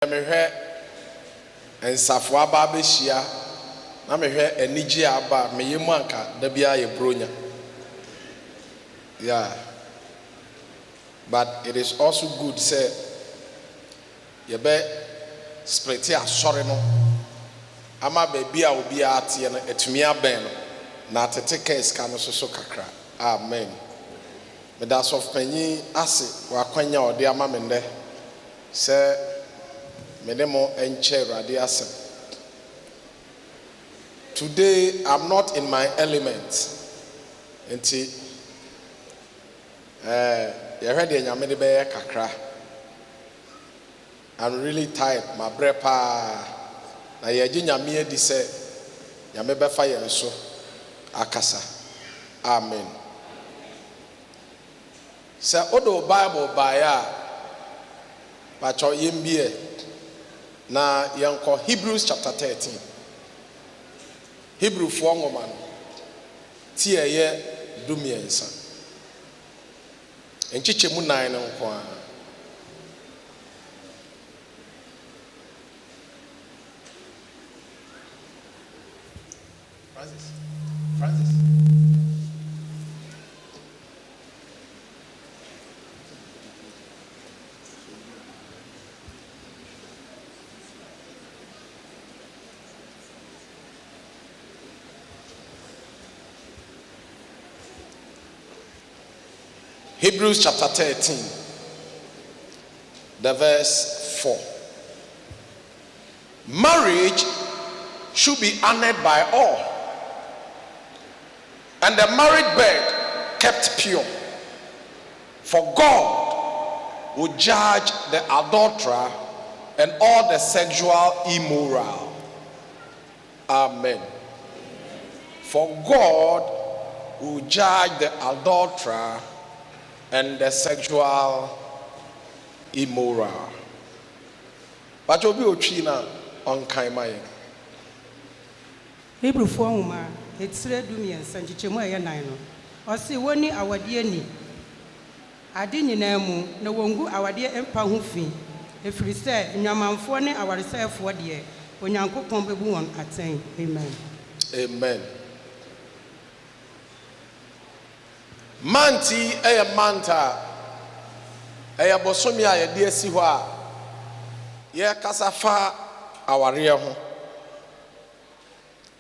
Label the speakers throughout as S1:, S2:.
S1: mehwɛ ensafo aba abɛhyia na mehwɛ anigye aba meyɛ mu anka da bia yɛ bronya. Yeah, but it is also good say yɛbɛ split asɔre no ama baabi a obi ateɛ no atumi abɛn no na atete case ka no so kakra. Amen. Meda sɔfopanyin ase wakwanya ɔde ama me ndɛ sɛ Menemo enche Awurade asɛm. Today I'm not in my element. Nti yɛhwɛ deɛ Nyame de bɛyɛ kakra. I'm really tired. My brɛ paa. Na yɛgye Nyame adi sɛ Nyame bɛfa yɛn so akasa. Amen. Sɛ odo Bible baeɛ a bachɔ yɛmbie na yanko Hebrews chapter 13. Hebrew for woman. Tie ye dumiensa. Enchiche mu 9 nko a. Francis. Hebrews chapter 13, the verse 4. Marriage should be honored by all, and the married bed kept pure. For God will judge the adulterer and all the sexual immoral. Amen. For God will judge the adulterer and the sexual immoral. But you'll be ochina on Kaimai.
S2: Hebrew form, it's red dumian, Sanchichimoya Nino. Or see one our dear knee. I didn't know no one go our dear Empire Huffy. If we say, in your man for our reserve 4 year, when Yanko Pompe won't attain. Amen.
S1: Amen. Manti manta bosomi a yɛde asi hɔ a yɛkasa fa awareɛ ho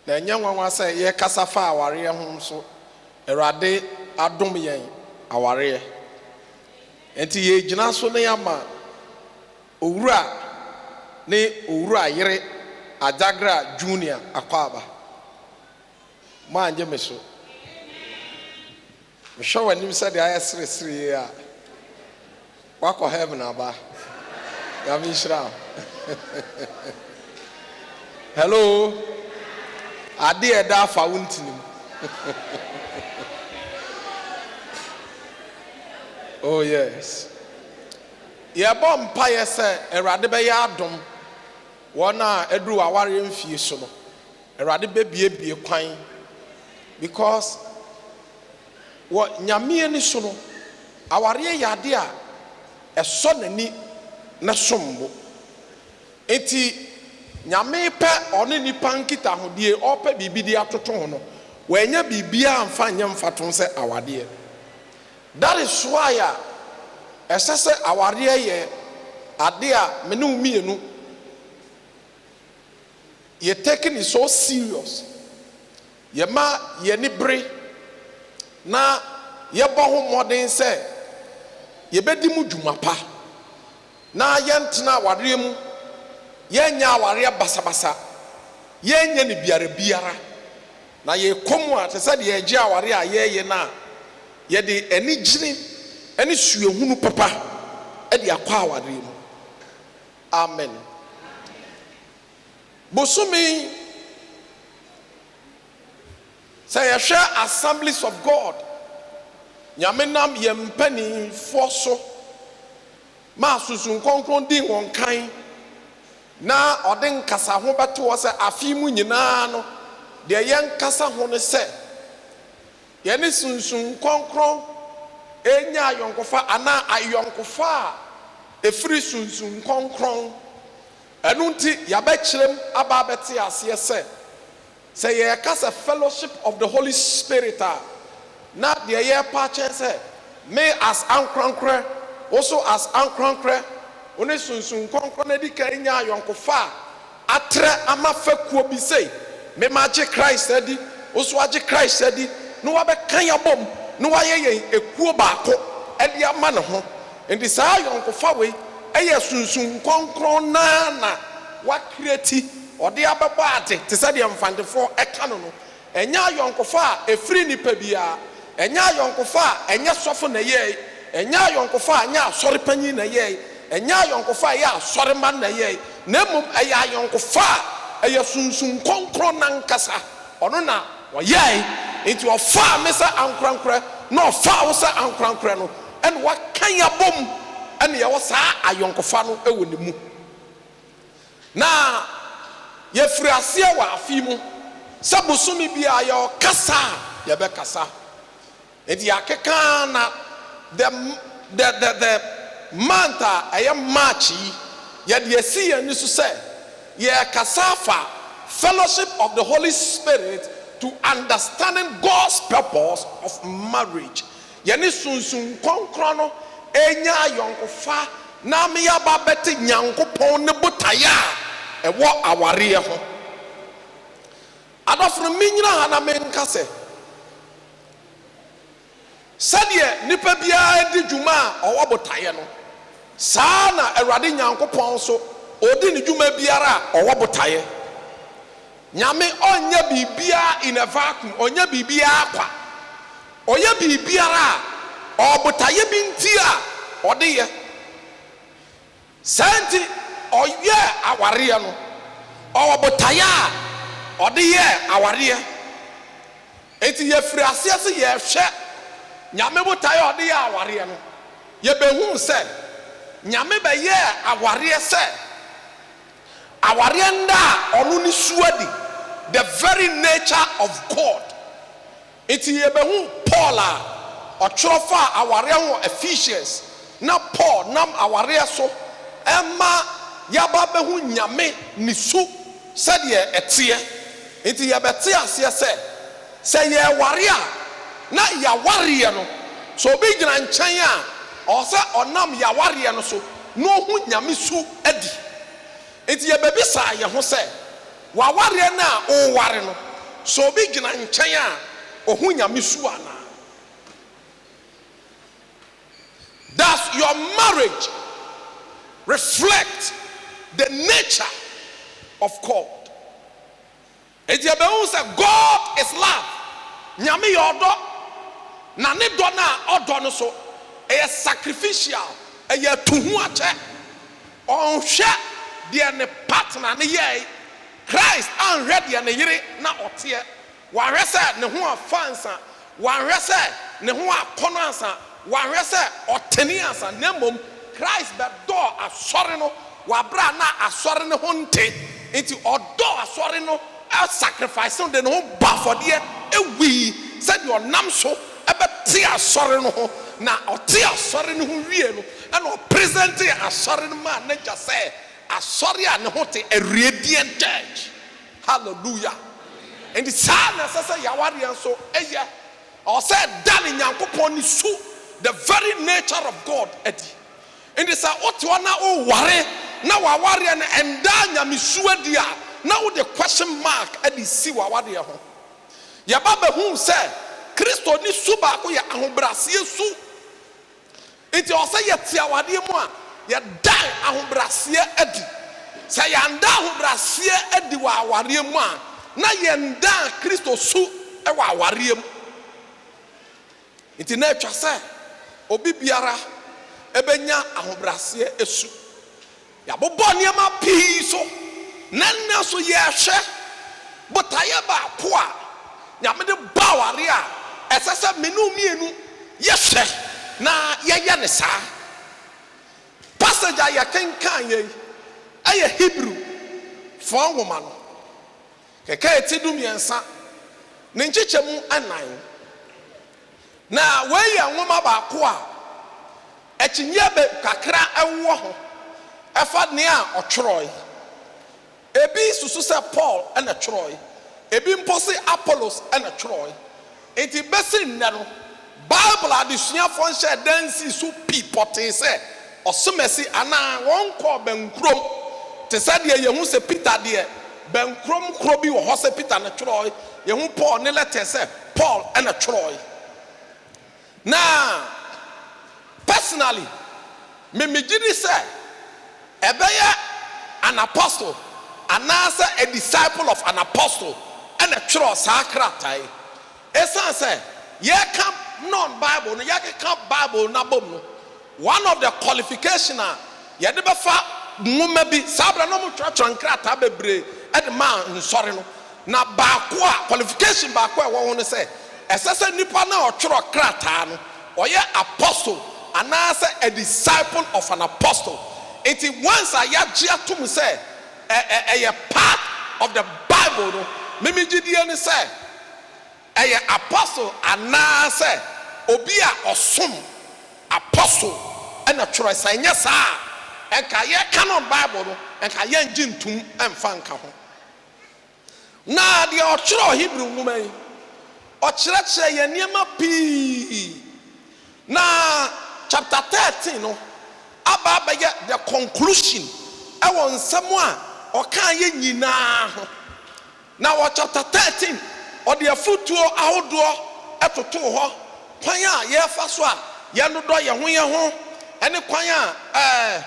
S1: na ɛnyɛ nwanwa sɛ yɛkasa fa awareɛ ho nso Awurade adom yɛn awareɛ enti yɛgyina so ne yɛama owura ne owura yere Adagra Junior Akwaba mo anje me so show when you said the IS3 walk of heaven aba. Hello. Adi eda fauntinim. Oh yes. Ye bom paye se Awurade be ya adom. Wona edru aware mfie so no. Awurade be bie kwan because what Nyame ni so no aware yade a eso nani na sombo enti Nyame pe one nipa nkita hodie ope bibidi atoto ho no wanya bibia amfa nyamfato se awade. That is why esese aware ye ade a me ne umienu ye taking it so serious ye ma ye ni bre na yɛbɔ ho mmɔden sɛ yɛbɛdi mu dwuma pa na yɛntena awareɛ mu yɛnyɛ awareɛ basabasa yɛnyɛ ne biara na yɛkɔm a te sɛ deɛ yɛgye awareɛ a yɛyɛ no a yɛde anigyene ne suahunu papa de akɔ awareɛ mu. Amen. Bosome say yɛhwɛ Assemblies of God Nyame nam yɛmpani foso ma susun konkron din wɔn kan na ɔde nkasa ho bɛto wɔ sɛ afi mu nyinaa no deɛ yɛnkasa ho ne sɛ yɛne sunsun konkron enya ayɔnkofa ana ayɔnkofa a efiri sunsun konkron ɛno nti yɛabɛkyerɛm aba abɛte aseɛ sɛ yɛka sɛ fellowship of the Holy Spirit na deɛ yɛpa kyɛn sɛ me as ankrankrɛ also as ankrankrɛ one sunsun konkrɔ na di kan nya ayɔnkofa atre ama fakuo bi sei me ma gye Christ adi also agye Christ adi no wabɛkan yabom no wayɛ yɛn ekuo baako ɛde ama ne ho enti saa ayɔnkofa wei ɛyɛ sunsun konkrɔ na wakreti ɔde abɛbɔ ade te sɛ deɛ mfantefoɔ ɛka no no ɛnya ayɔnkofa a ɛfiri nipa bia ɛnya ayɔnkofa a ɛnyɛ sɔfo na yɛi ɛnya ayɔnkofa a ɛnyɛ asɔre panyin na yɛi ɛnya ayɔnkofa a ɛyɛ asɔre man na yɛi na mmom ɛyɛ ayɔnkofa a ɛyɛ sunsun konkrɔ nankasa ɔno na wɔyɛi nti ɔfaa me sɛ ankorankorɛ na ɔfaa wo sɛ ankorankorɛ no ɛne wakan yabom ɛne yɛwɔ saa ayɔnkofa no ɛwɔ ne mu na yɛfiri aseɛ wɔ afi mu sɛ bosome bia yɛwɔ kasa a yɛbɛkasa enti yɛakeka na the month a ɛyɛ March yi yɛde asi yɛn ni so sɛ yɛkasa fa fellowship of the Holy Spirit to understanding God's purpose of marriage yɛne sunsun konkrɔ no enya ayɔnkofa na me yaba bɛte nyankopɔn ne botaeɛ a ɛwɔ awareɛ ho adɔfo me nyina ha na menka sɛdeɛ nipa biara di dwuma a ɔwɔ botaeɛ no saa na Awurade nyankopɔn so odi ne dwuma biara a ɔwɔ botaeɛ nyame ɔnyɛ biribiara in a vacuum ɔnyɛ biribiara kwa ɔyɛ biribiara a ɔbotaeɛ bi nti a ɔde yɛ saa nti ɔyɛ awareɛ no ɔwɔ botaeɛ a ɔde yɛ awareɛ enti yɛfiri aseɛ sɛ yɛhwɛ nyame botaeɛ a ɔde yɛ awareɛ no yɛbɛhu sɛ nyame bɛyɛ awareɛ sɛ awareɛ nda a ɔno ne suadi the very nature of God enti yɛbɛhu Paul a ɔtwerɛ fa awareɛ ho Ephesians na Paul nam awareɛ so ɛma yaba bɛhu nyame ne su sɛdeɛ ɛteɛ enti yɛbɛte aseɛ sɛ yɛware a na yawareɛ no so obi gyina nkyɛn a ɔsɛ ɔnam yawareɛ no so na ɔhu nyame su adi enti yɛbɛbisa yɛ ho sɛ wawareɛ no a ɔware no so obi gyina nkyɛn a ɔhu nyame su ana does your marriage reflect the nature of God enti yɛbɛhu sɛ God is love nyame yɛ ɔdɔ na ne dɔ no a ɔdɔ no so ɛyɛ sacrificial ɛyɛ tuhu akyɛ ɔnhwɛ deɛ ne partner ne yɛe Christ anhwɛ deɛ ne yere na ɔteɛ wahwɛ sɛ ne ho afa ansa wahwɛ sɛ ne ho akɔnɔ ansa wahwɛ sɛ ɔtene ansa na mmom Christ bɛdɔ asɔre no wabra na asɔre ne ho nte nti ɔdɔ asɔre no sacrifice no de ne ho ba afɔdeɛ ewi sɛdeɛ ɔnam so ɛbɛte asɔre no ho na ɔte asɔre no ho wie no ɛna ɔpresente asɔre no ma n'agya sɛ asɔre a ne ho te a radiant church hallelujah nti saa na ɛsɛ sɛ yawareɛ nso ɛyɛ ɔsɛ da ne nyankopɔn ne su the very nature of God adi nti sɛ wote hɔ na woware na wawareɛ no ɛnda nyamesu adi a na wode question mark adi si wawareɛ ho yɛba bɛhu sɛ Kristo ni su baako yɛ ahobraseɛ su nti ɔsɛ yɛte awadeɛ mu a yɛdan ahobraseɛ adi sɛ yɛanda ahobraseɛ adi wɔ awareɛ mu a na yɛndan Kristo su ɛwɔ awareɛ mu nti na atwa sɛ obi biara ɛbɛnya ahobraseɛ esu yɛabobɔ nneɛma pii so na nna so yɛhwɛ botaeɛ baako a nyame de ba aware a ɛsɛ sɛ menu mienu yɛhwɛ na yɛyɛ ne saa passage a yɛkenkan yɛi ɛyɛ Hebrew fɔn nwoma no kɛkɛ eti du mmiɛnsa ne nkyekyɛmu anan na wɔyɛ nwoma baako a ɛkyinyɛ be kakra ɛwɔ ho ɛfa nea ɔtwerɛ ebi susu sɛ Paul ɛna twerɛe, ebi mpo sɛ Apollos ɛna twerɛe. Enti bɛsi nnɛ no Bible adesuafoɔ nhyɛ dansi so pii pɔtee sɛ ɔsomasi anaa wɔn kɔɔ bɛnkurom te sɛ deɛ yɛhu sɛ Peter deɛ bɛnkurom kuro bi wɔ hɔ sɛ Peter na twerɛe, yɛhu Paul ne letter sɛ Paul ɛna twerɛe. Na personally me gidi sɛ ɛbɛyɛ an apostle anaasɛ a disciple of an apostle ɛna twerɛ saa krataa. Ɛsan sɛ yɛka non-Bible no yɛkeka Bible na bom no, one of the qualification a yɛde bɛfa nwoma bi saa bra na mo twerɛtwerɛ nkrataa bebree ɛde ma nsɔre no, na baako a qualification baako a ɛwɔ ho no sɛ ɛsɛ sɛ nipa na ɔtwerɛ krataa no ɔyɛ apostle anaasɛ a disciple of an apostle. Enti once a yɛagye atom sɛ ɛyɛ part of the Bible no, mimi gyidie ne sɛ ɛyɛ apostle anaasɛ obi a ɔsom apostle ɛna twerɛ sɛ nyɛ saa ɛnka yɛ canon Bible no ɛnka yɛ ngye ntum ɛmfa nka ho. Na deɛ ɔtwerɛ Hebrew nwoma yi ɔkyerɛkyerɛ yɛ nneɛma pii. Na chapter 13 no aba abɛyɛ the conclusion ɛwɔ nsɛm a ɔka yɛ nyinaa ho. Na wɔ chapter 13 ɔde afutuo ahodoɔ ɛtoto hɔ, kwan a yɛfa so a yɛnodɔ yɛn ho ɛne kwan a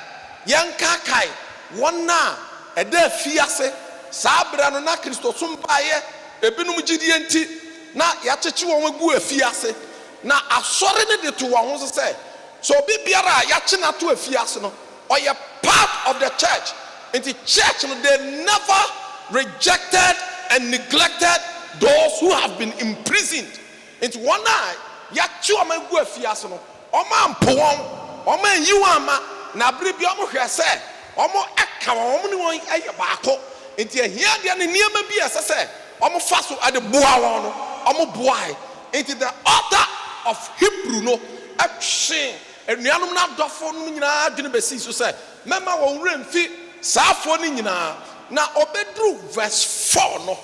S1: yɛnkakae wɔn a ɛda afiase saa bere no na Kristo som baayɛ ebinom gyidie nti na yɛakyekye wɔn agu afiase, na asɔre ne de to wɔn ho sɛ so obi biara a yɛakye na to afiase no ɔyɛ part of the church. Nti church no they never rejected and neglected those who have been imprisoned. Nti wɔn a yɛakye wɔn agu afiase no ɔmo ampo wɔn, ɔmo anyi wɔn ama, na abere bi ɔmo hwɛ sɛ ɔmo ɛka wɔn ne wɔn ɛyɛ baako. Nti ehia deɛ ne nneɛma bi ɛsɛ sɛ ɔmo fa so ɛde boa wɔn no ɔmo boae. Nti the author of Hebrew no ɛtwe enuanom na adɔfo no nyinaa adwene bɛsi so sɛ mɛma wɔn wura mfi saafoɔ no nyinaa, na ɔbɛduru verse 4 no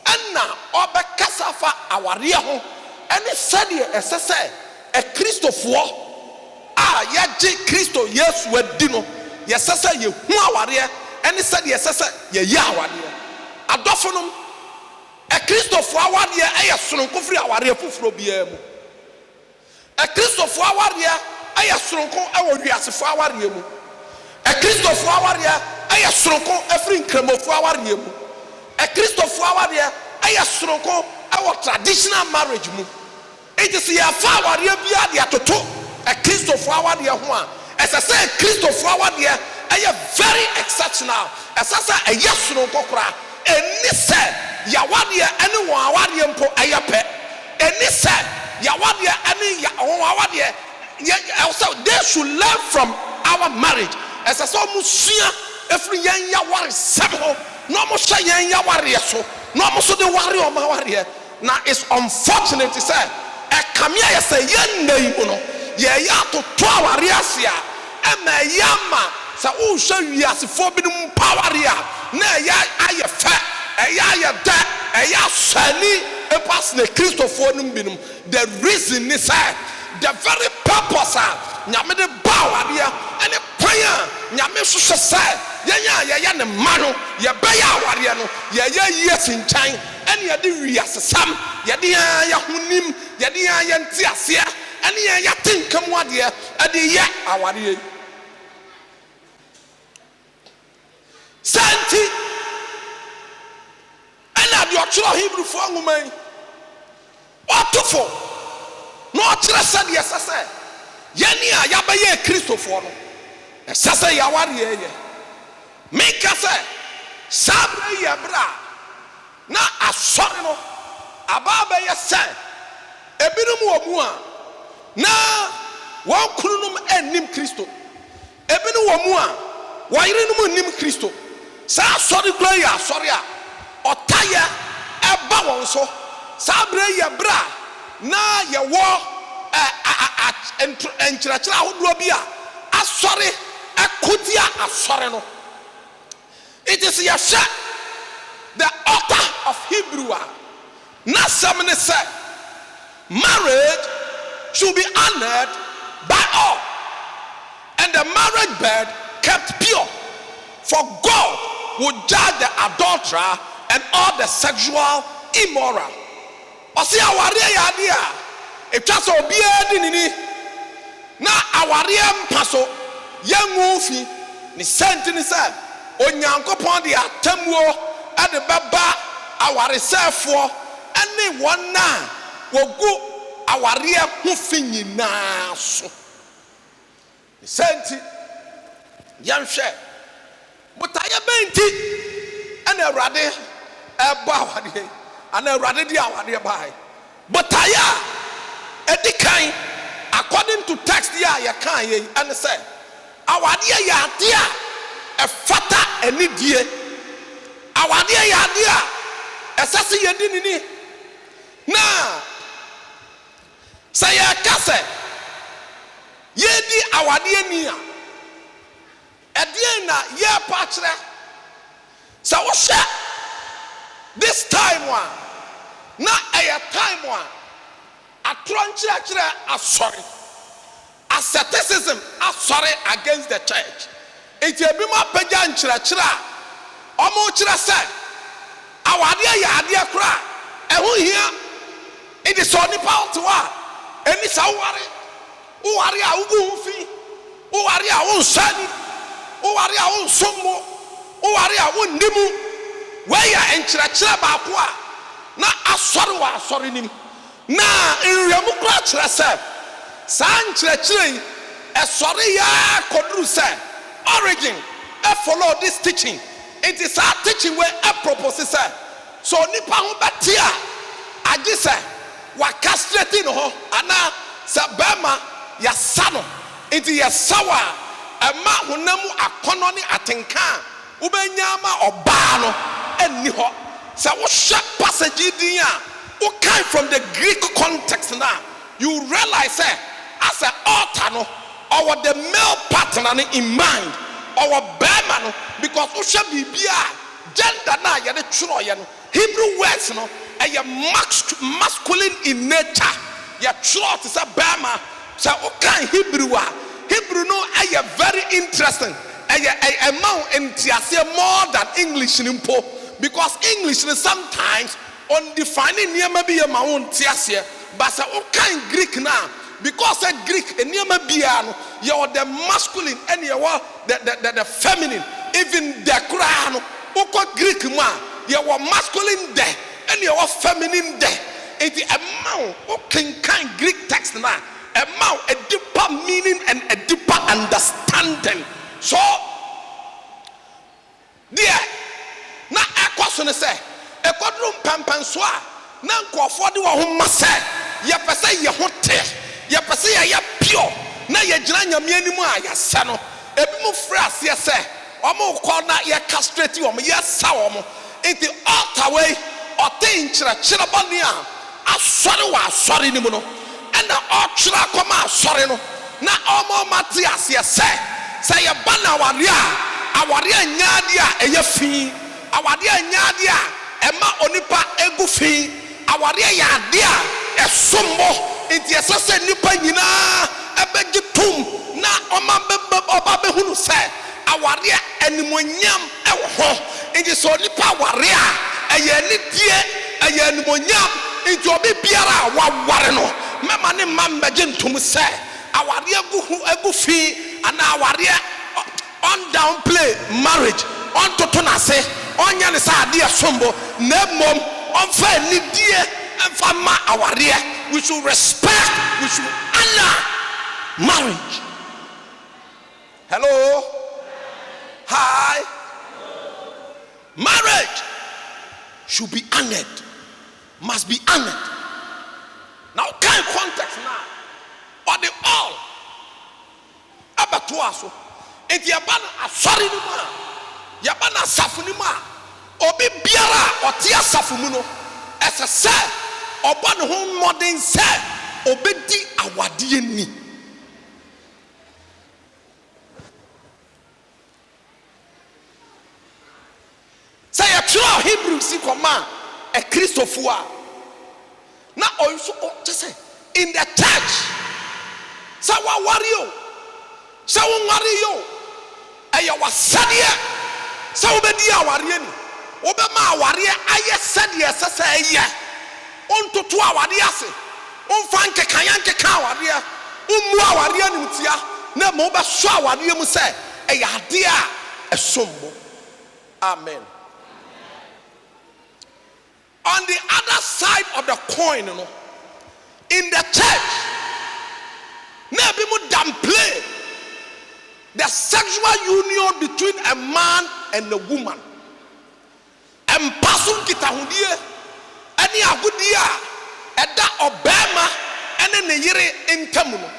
S1: ɛna ɔbɛkasa fa awareɛ ho ɛne sɛdeɛ ɛsɛ sɛ ɛkristofoɔ a yɛgye Kristo Yesu adi no yɛsɛ sɛ yɛhu awareɛ ɛne sɛdeɛ ɛsɛ sɛ yɛyɛ awareɛ. Adɔfo nom ɛkristofoɔ awareɛ ɛyɛ soronko firi awareɛ foforɔ biara mu. Ɛkristofoɔ awareɛ ɛyɛ soronko ɛwɔ wiasefoɔ awareɛ mu. Ɛkristofoɔ awareɛ ɛyɛ soronko ɛfiri nkramofoɔ awareɛ mu. Ɛkristofoɔ awareɛ ɛyɛ soronko ɛwɔ traditional marriage mu. It is yɛfa awareɛ biara de atoto ɛkristofoɔ awareɛ ho a ɛsɛ sɛ ɛkristofoɔ awareɛ ɛyɛ very exceptional. Ɛsɛ sɛ ɛyɛ soronko koraa. Ɛni sɛ yawadeɛ ɛne wɔn awadeɛ mpo ɛyɛ pɛ. Ɛni sɛ yawadeɛ ɛne wɔn awadeɛ yɛ they should learn from our marriage. Ɛsɛ sɛ ɔmo sua efiri yɛn yaware sɛm ho na ɔmo hyɛ yɛn yawareɛ so na ɔmo so de ware ɔmo awareɛ. Na it's unfortunate sɛ ɛkame a yɛsɛ yɛn nna yi mu no yɛyɛ atoto awareɛ ase a ɛma ɛyɛ ama sɛ wohwɛ wiasefoɔ binom mpawareɛ a na ɛyɛ ayɛ fɛ, ɛyɛ ayɛ dɛ, ɛyɛ asani epas ne kristofoɔ no binom. The reason is sɛ the very purpose a nyame de ba awareɛ ɛne kwan a nyame hwehwɛ sɛ yɛnyɛ a yɛyɛ ne mma no yɛbɛyɛ awareɛ no yɛyɛ yie si nkyɛn ɛne yɛde wiasesam yɛde yɛn yɛhonim yɛde yɛn yɛnte aseɛ ɛne yɛn yɛte nkamu adeɛ ɛde yɛ awareɛ yi. Santi ɛna deɛ ɔkyerɛ Hebrewfoɔ nwoma yi ɔtofo na ɔkyerɛ sɛdeɛ ɛsɛ sɛ yɛne a yɛabɛyɛ kristofoɔ no ɛsɛ sɛ yɛawareɛ yɛ. Meka sɛ saa berɛ yɛ berɛ a na asɔre no aba abɛyɛ sɛ ebinom wɔ mu a na wɔn kununom annim Kristo, ebinom wɔ mu a wɔn yerenom nnim Kristo. Saa asɔre kura yɛ asɔre a ɔtayɛ ɛba wɔn so. Saa berɛ yɛ berɛ a na yɛwɔ nkyerɛkyerɛ ahodoɔ bi a asɔre ɛkotia asɔre no. It is yɛhwɛ of Hebrew na some say marriage should be honored by all, and the marriage bed kept pure, for God would judge the adulterer and all the sexual immoral. Osi aware ya dia etwa so obia di nini na aware mpaso yanwu fi ni senti ni say onyankopon de atamuo ade baba aware sefo ene wona wogu aware hu fi nyina so ni senti yanhwe butaye benti ene awrade eba awade ana awrade di awade bai butaye edikan according to text ya kan ye and say awade ya ade a efata enidie awade ya ade a esase yedi nini na say ya kase yedi awade ni a ede na ye pa kire say wo hwe this time one na a time one atronchire asori asceticism asori against the church. Enti ebi ma pagya nkyerɛkyerɛ a ɔmo kyerɛ sɛ awade yɛ adeɛ kora ɛho hia ɛde sɛ nipa ɔte hɔ a ɛni sɛ woware a wogu ho fi woware a wonsani woware a wonsommo woware a wonnimu wɔyɛ nkyerɛkyerɛ baako a na asɔre wɔ asɔre nim na nwiamu kora kyerɛ sɛ saa nkyerɛkyerɛ yi ɛsɔre yɛ kɔduru sɛ origin follow this teaching. It is our teaching where a propose say so nipa ho betia agi say wa castrating ho ana sabema ya sano it is sawa ema honamu akono ni atenka ubenya ma oba no enni ho say wo hwe passage din a wo kind from the Greek context now you realize say as an author no or the male partner in mind or bema no because usha bibia gender na ya de churo ye no Hebrew words no a masculine in nature ya churo to say bema say okay Hebrew no a very interesting a amount entiase more than English nimpo because English sometimes on defining niema bi ma won tiase but say okay Greek now because a Greek enema biano you the masculine and you the feminine even the crown uko Greek ma you masculine there and you feminine there it amount kind Greek text na amount a deeper meaning and a deeper understanding so there na question say e kodrum pampanso a na nkofo de wo ho mase ye pese ye hote ye pese ya pure na ye gina nyame animu a ya se no ebi mu phrase ye se omo ko na ye castrate omo ye sa omo enti altar way otin kyerɛ bɔne a asɔre wɔ asɔre ni mu no ɛna ɔkyerɛ akɔma asɔre no na ɔmo mate aseɛ sɛ ye ba na aware nyaade a ɛyɛ fi aware nyaade a ɛma onipa egu fi aware yɛ ade a ɛsombo enti ɛsɛ nipa nyinaa ɛbɛgye tom na ɔba bɛhunu sɛ aware animonyam ɛwɔ hɔ enti sɛ nipa aware a ɛyɛ ne die ɛyɛ animonyam enti obi biara a waware no mɛma ne mma mbɛgye ntom sɛ aware egu fi ana aware on downplay marriage on toto na se onya ne sa ade ɛsombo na mom on fa ne die ɛmfa ma aware. We should respect, we should honor marriage. Hello? Hi? Marriage should be honored, must be honored. Now, kind context now, or the all. Abatuaso. And yabana asari nima, yabana safunima, obi biara or tia safumuno, as I said. Oban home modern say obedi awadie ni say a true Hebrew si koma a Christopher. Now also just say in the church. Sawa wario. Sawa wario. Aya wasadia. Sawa bedia warieni. Obema waria aye sadia sasa eye. Onto to awaria se. Onfanke kanyanke kan waria. Ummu awaria nimtia. Na mo ba so awaria mu se eye ade a esombo. Amen. On the other side of the coin, in the church, maybe we downplay the sexual union between a man and a woman. And person kita hundie, any agudia, eda obama, and then the yere intemuno.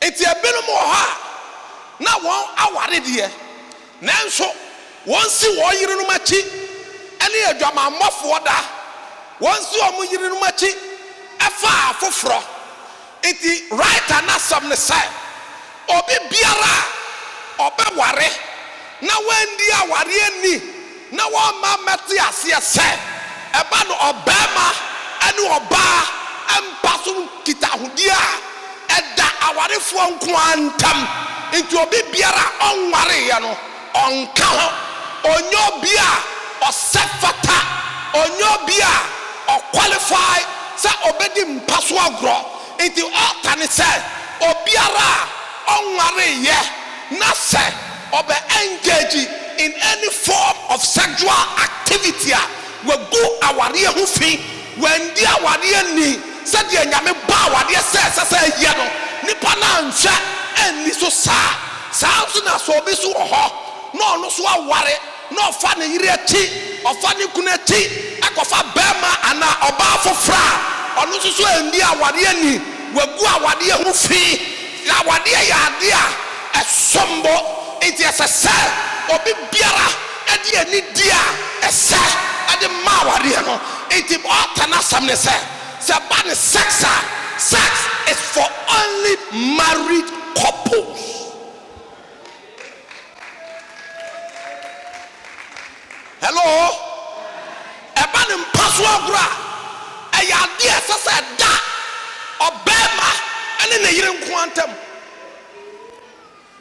S1: It's a bit more hard. Now one hour idea. Nanso, once you want you to match it. Any a drama muff water. Once you are moving in machi, a far for fro. It is right and not some side. Obi biara, obe ware. Now when dia warieni, now one man metias say, a ban obama and oba and pasun kita hudia, and that aware from quantum into obi biara on wariano on count on your beer. Or sefata onyobia or qualify sa obedi mpaswa gro into alternate say obiara onware ye na say obe engage in any form of sexual activity we go aware hu fi when dia aware ni say dia nyame ba aware say ye no nipa na nhwe enni so sa so na so obi so ho no so aware no funny ireti or funny kuneti akofa bema ana oba fofra onu so endi awade ani wagu awade hu fi awade ya ade a esombo enti esese obi biara edi ani dia ese ade ma awade no enti otana samne se ban sex is for only married couples. Hello, a man in Paswabra, a yadia sasa da, Obama, and in the year quantum.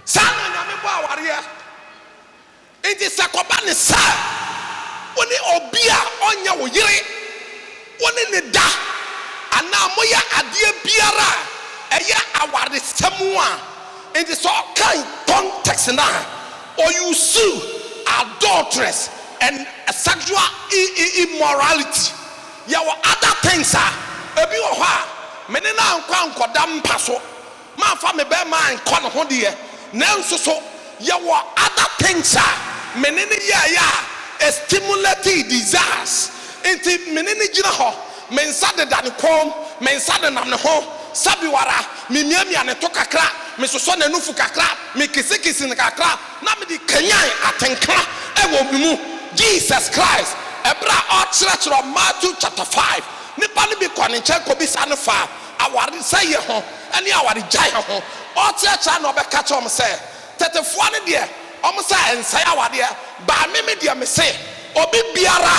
S1: Sana Yamiba warrior. It is a cobani sa. When the obia on your yere, one in the da, and now moya adia biara, a ya award someone. It is all kind context now, or you sue adulteress. And sexual immorality. There were other things, ebi oha. Menina nkwa nkoda mpaso. Man fa me be man nkwa no ho de. Nanso so there were other things, menini ya stimulating desires. Enti menini gina ho. Mensa de dan kom, mensa de nam ne ho. Sabiwara, mi miamia ne to kakra, me soso na nufu kakra, me kisikisi ne kakra, na me di kanyan atenka ewo bimu. Jesus Christ, Ebra or church of Matthew chapter 5. Nipani be Kwaninche Kobi Sanafa, our say home, and our giant home. Or church and over catch on say, Tetefone dear, almost say and say our dear, by me dear me say, Obi Biara,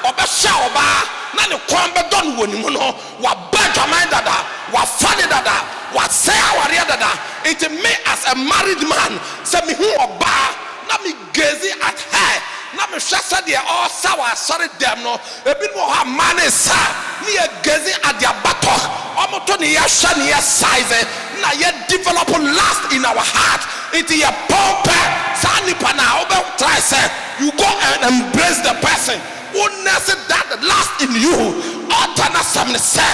S1: Obe Shaoba, Nani Kwamba Don Wunimuno, what Benjamin Dada, what funny Dada, what say our dear Dada. It me as a married man, say me who oba, not me gazing at her. Na me shasa de all sawa sorry them no ebi mo ha man sa ni e gezi adia bato omoto ni ya sha ni ya size na ye develop lust in our heart it is a pompe sa nipa na obe try say you go and embrace the person who knows that lust in you altana samne say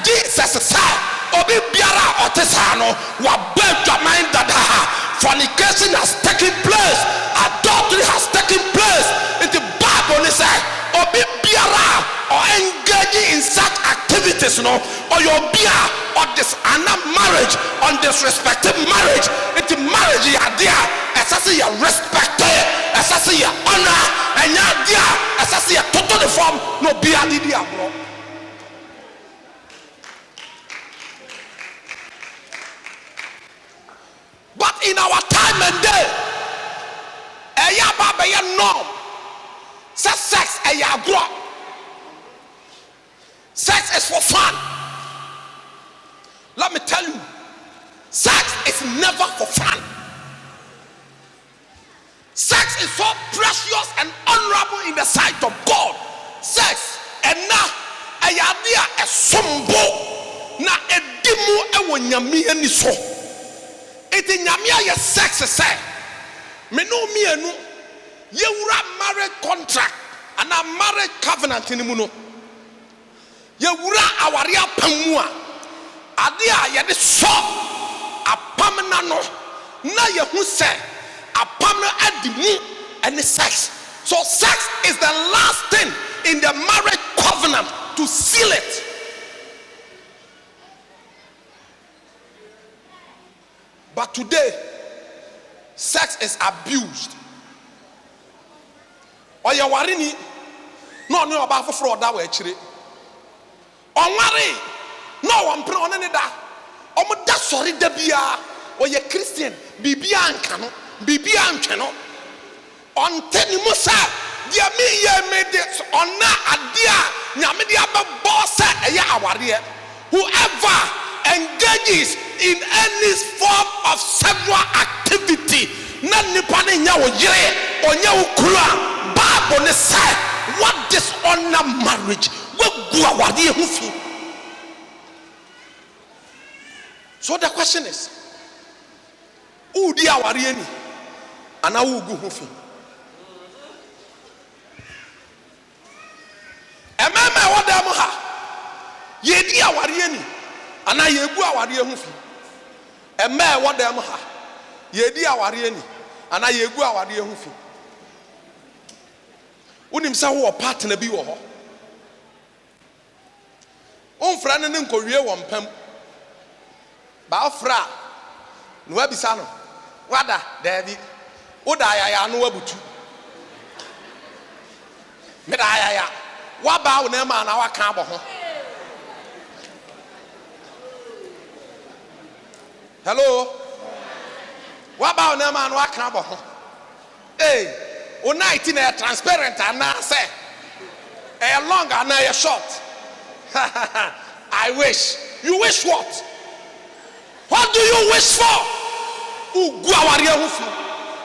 S1: Jesus say obi biara otesa no wa Benjamin dada fornication has taken place, adultery has taken place. In the Bible it says, obi biara or engaging in such activities, no, or your beer or this marriage, undisrespected marriage. It's marriage you are there, as I say you respect, as I say you honor, and you are there, as I say you totally form no beer the bro. But in our time and day, a ya baba ya norm, sex a ya grow. is for fun. Let me tell you, sex is never for fun. Sex is so precious and honorable in the sight of God. Sex and now ayadea esombo na edimu ewo nyame ani so. Eti nyame aye sex say me no mienu yewura marriage contract and a marriage covenant ni mu no yewura aware apam mu a ade a ye de so apam na no na yehu say apam na adimu and sex. So sex is the last thing in the marriage covenant to seal it. But today, sex is abused. Oya warini no no oba foforo oda wa akire. Onware no wampre onene da. Omo da sori da bia. Oya Christian bibia anka no, bibia antwe no. Onte ni musa dia me ye me de ona adea nyame de ababo se eya aware. Whoever engages in any form of sexual activity na nipa ne nya wo yire onya wo kura Bible ne say what dishonor marriage we gu aware hu fi. So the question is, who di aware ni ana wo gu hu fi? Emema wo dem ha ye di aware ni ana ye gu aware hu fi. Emema wo dem ha ye di aware ni ana ye gu aware hu fi. Unim sa wo partner bi wo ho onfra ne nkowie wo mpam ba fra no abisa no wada dabi oda yaya no wabutu me da yaya waba wo na ma na waka abo ho. Hello waba wo na ma na waka abo ho. Hey o night na transparent ana say a long and a short. I wish. You wish what? What do you wish for?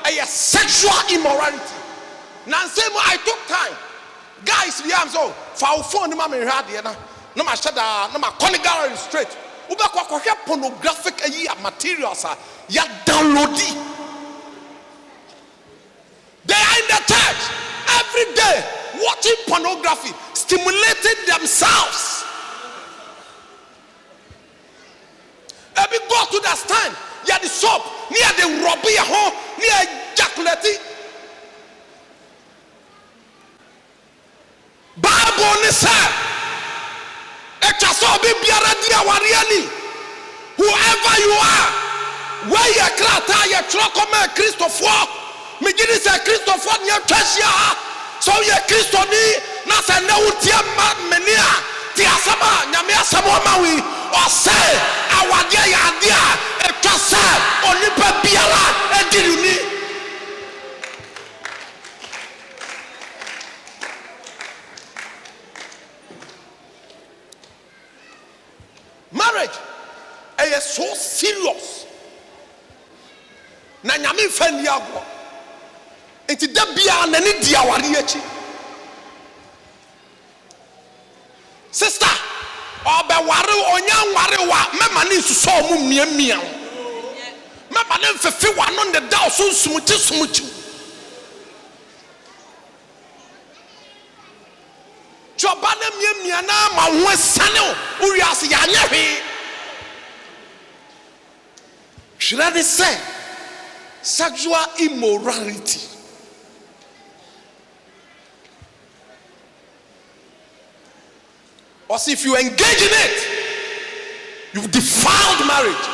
S1: A sexual immorality. Nansemo, I took time. Guys, we am so for phone mama radio no ma shada no ma gallery straight. Uba kwa pornographic materials ya downloadi. They are in the church every day watching pornography, stimulating themselves. Every go to the stand, near the shop, near the robbery home, near ejaculate. Bible say, whoever you are, where you are, you are Christopher. Migini say Christopher near Treasure. So ye Christoni na se na utia menia ti asama nyame asama mawi o say awade ya dia e twasa onipa biara ediruni. Marriage is so serious. Na nyame fani agwo. Enti da bia na ne dia ware achi. Sister, obe ware onya ware wa mema ne suso mu miamia. Mema ne mfefe wa no ne da so sumuti. Joba na miamia na ma ho sane o uri ase ya nya hwe. Should I say sexual immorality? Or if you engage in it, you've defiled marriage.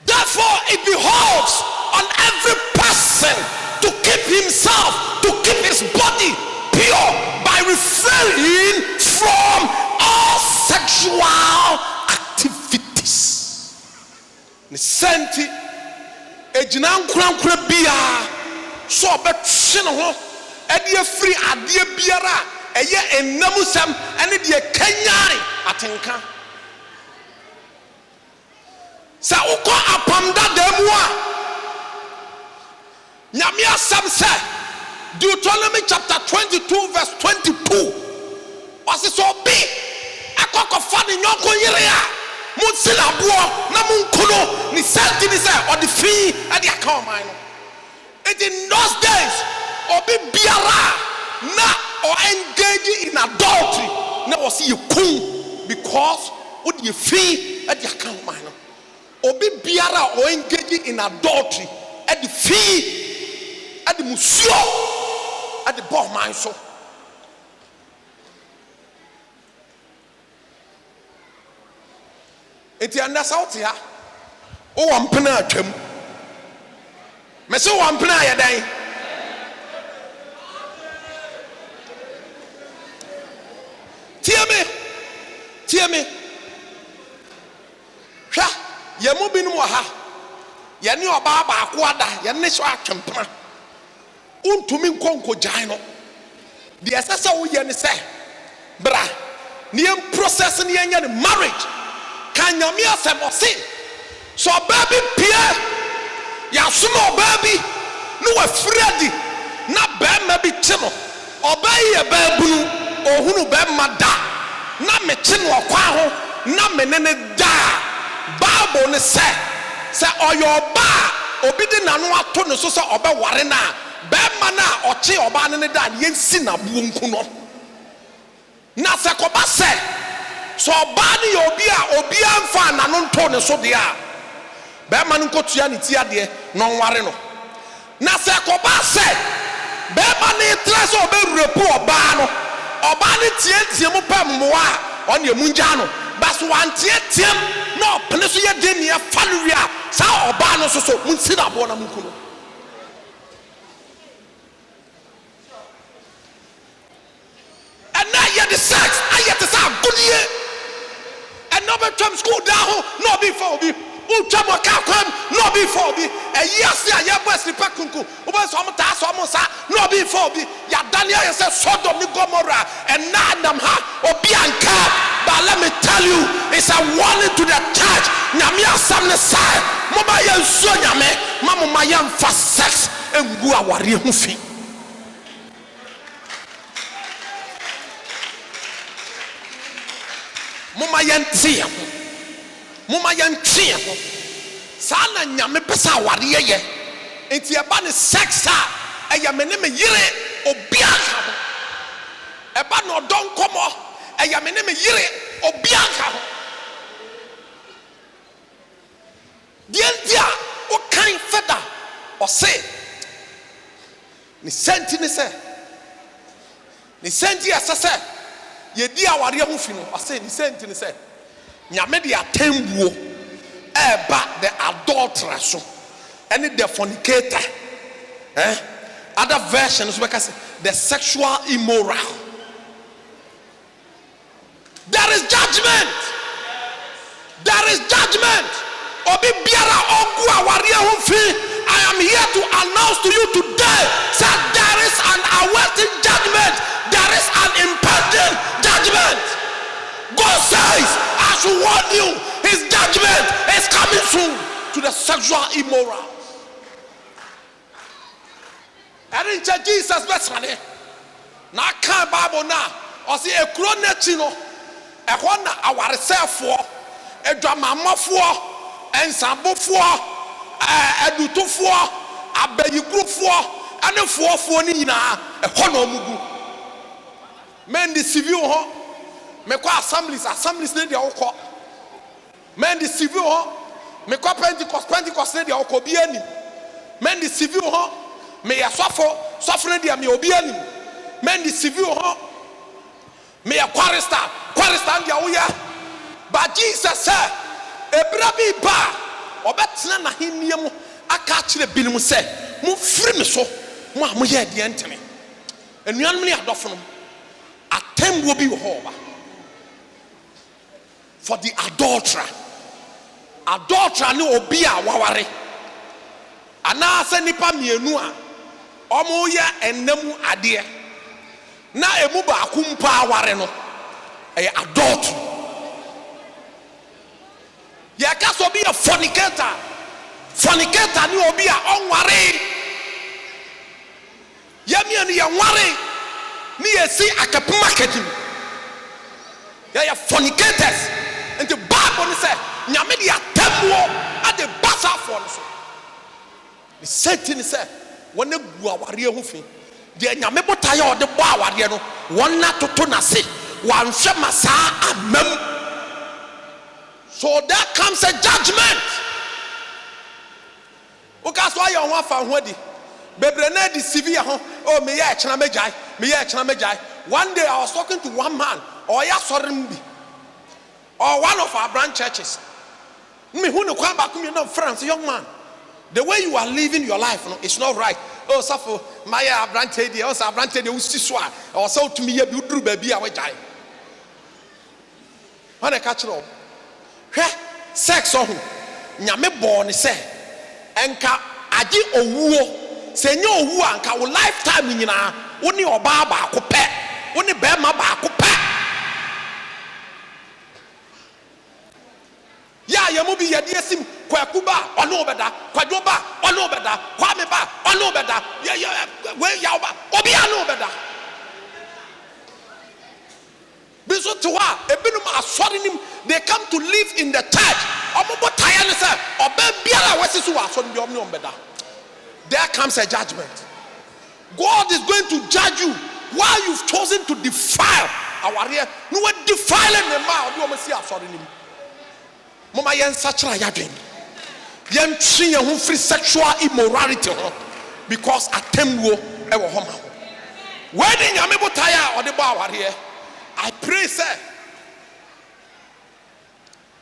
S1: Therefore, it behoves on every person to keep himself, to keep his body pure by refraining from all sexual activities. Senti ejina nkura bia so obetwe no ho ɛde afiri adeɛ biara ɛyɛ enamusɛm ɛne deɛ kanyare atenka sa ukɔ apam dada mu a nyame asɛm sɛ Deuteronomy chapter 22 verse 22 ɔse sɛ obi akɔkɔfa ne nyɔnko yere a monsilaboɔ na monkono ne sɛnti ne sɛ ɔde fii ɛde aka ɔman no. It in those days obi biara na or engage in adultery na was you kum because what you fee at the account man obi biara or engage in adultery at the fee at the museo at the ball man so enti anda sauti ha o wampena atwam me se wampena ayedan Tie me. Hwa, ye mu binum wɔ ha. Ye ne oba baako ada, ye ne so atwempema. Untumi nkonko gyan no. De ɛsɛ wo ye ne sɛ, bra, ne yem process ne yenya ne marriage. Kan nyame asɛm ɔse, so ɔba bi pie, ya soma ɔba bi, no wafredi, na bɛma bi kye no. Ɔba yi ye baabunu, ohunu bɛma da. Na me kye no ɔkwa ho na me ne da Bible ne sɛ ɔyɛ ɔba obi de nano ato ne so sɛ ɔbɛware na bɛma na ɔkye ɔba ne da ne yɛnsi na buo nku no na sɛ kɔba sɛ ɔba ne yɛ obi a mfa nano nto ne so deɛ a bɛma no nkɔtua ne ti adeɛ na ɔnware no na sɛ kɔba sɛ bɛma ne tra sɛ ɔbɛwura po ɔba no ọba ne tie mu pa mmoa a ɔne mu ngya no baso wantie na ɔpene so yɛ de ne fa no wi a saa ɔba no so munsi na aboɔ na munku no ɛna yɛ de sex ayɛ te sɛ agodie ɛna ɔbɛtwam school da ho na ɔbi fa obi utwam ɔka kwam na ɔbi fa obi ɛyi ase a yɛbɔ asipa kunku wobɛ sɛ ɔmo taa sɛ ɔmo sa na ɔbi fa obi yɛadane ayɛ sɛ Sodom ne Gomorrah ɛna Adam ha obi anka. But let me tell you, it's a warning to the church. Nyame asam ne sai moba yɛ nsuo nyame ma mo ma yɛmfa sex engu aware ho fi. Moma yɛntie ho moma yɛntwe ho saa na nyame pesa aware yɛ enti ɛba ne sex a ɛyɛ me ne me yere obi aka ho ɛba no ɔdɔ nkɔmɔ ɛyɛ me ne me yere obi aka ho deɛ nti a wokan feda ɔse ne sɛnti ɛsɛ sɛ yɛdi aware ho fi no ɔse ne sɛnti ne sɛ nyame de atembuo ɛba the adulterer so ɛne the fornicator other versions because the sexual immoral. There is judgment. Obi biara ogu aware ho fi. I am here to announce to you today that there is an awaiting judgment. There is an impending judgment. God says, I should warn you, his judgment is coming soon to the sexual immoral. And in Jesus best money. Na kan Bible na or see a kro nechi no e ho na awaresefo edwamamafo ensambofo edutofo abayigurufo anefofo ni nyina e ho na omugu men the civil ho me kwa assemblies ne dia wokọ men the civil ho me kwa Pentecost ne dia wokọ bi ani men the civil ho me yasofo ne dia me obi ani men the civil ho me a chorister dia wo ya but Jesus said ebra bi ba obetena na hennie mu aka kire binim se mo firi me so mo a mo ye de entene enuanum ne adofo no atembo bi wo ho ba for the adulterer ne obi a waware ana se nipa mienu a ɔmo yɛ ɛnam adeɛ na emu baako mpa aware no ɛyɛ adultery. Yɛka sɛ obi yɛ fornicator ne obi a ɔnware. Yɛmia ne yɛnware ne yɛsi akapuma kedim. Yɛyɛ fornicators. Nti Bible ne sɛ nyame de atemmuo ade basa afɔ no so. The same sɛ wɔn egu awareɛ ho fi. Deɛ nyame botaeɛ a ɔde bɔ awareɛ no wɔn na toto n'ase wɔanhwɛ ma saa amam. So there comes a judgment. Woka so ayɛ ho afa ho adi. Bebre na di severe ho. Oh, me yɛ ɛkyena megyae. One day I was talking to one man. Ɔyɛ asɔre bi. Or one of our branch churches. Me who no kwa back me no friends, young man. The way you are living your life, no, it's not right. Oh, suffer my branch lady, also branch lady who siswa, or so to me, you drew baby away. When I catch it all, sex on nyame born say, enka aji owuo, senyo wu anka wo lifetime nyina, woni oba ba ko pe, woni bema ba ko pe. Ya yamu bi yadi esim kwaku ba ono beda kwadwo ba ono beda kwame ba ono beda we ya ba obi ano beda biso to wa ebinom asori nim. They come to live in the church omobo taya ne say oba biara wasisu wa asori bi omni ombeda. There comes a judgment. God is going to judge you while you've chosen to defile our area. No one defiling the ma obi omo si asori nim. Mama yen sachra yadwen yen twi yen ho free sexual immorality ho because atemwo e wo ho ma ho when nyame botaya ode ba aware. I pray say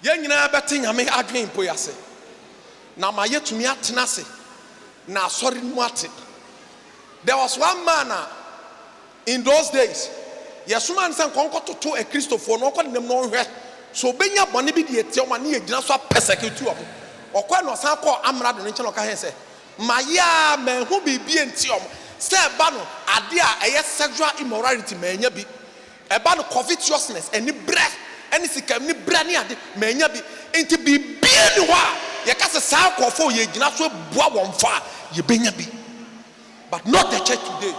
S1: yen nyina beti nyame adwen po yase na ma yetumi atena se na asori mu ate. There was one man in those days yesuma nsan konkoto to a Christopher no ko nem no hwe. So benya bone bi de etia ma ne yegina so persecute omo okwa no san call amrado no nche no ka he se maya manhu bibi enti omo se ba no ade a eye sexual immorality manya bi eba no covetousness eni bre eni sika ni bre ne ade manya bi enti bibi ni ho a ye ka se san kofo yegina so bua won fa ye benya bi but not the church today.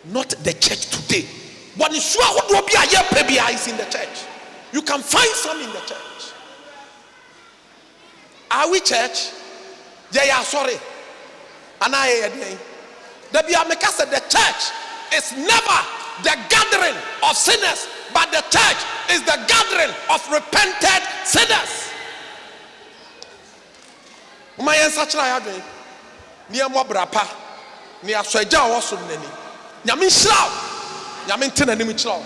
S1: Not the church today. But it's sure who will be a year baby is in the church. You can find some in the church. Are we church? Yeah, sorry. And the church is never the gathering of sinners, but the church is the gathering of repented sinners. My answer to near Mobrapa, near Swaja was so many. Yamin Slow. Yamin Tina Nimichlo.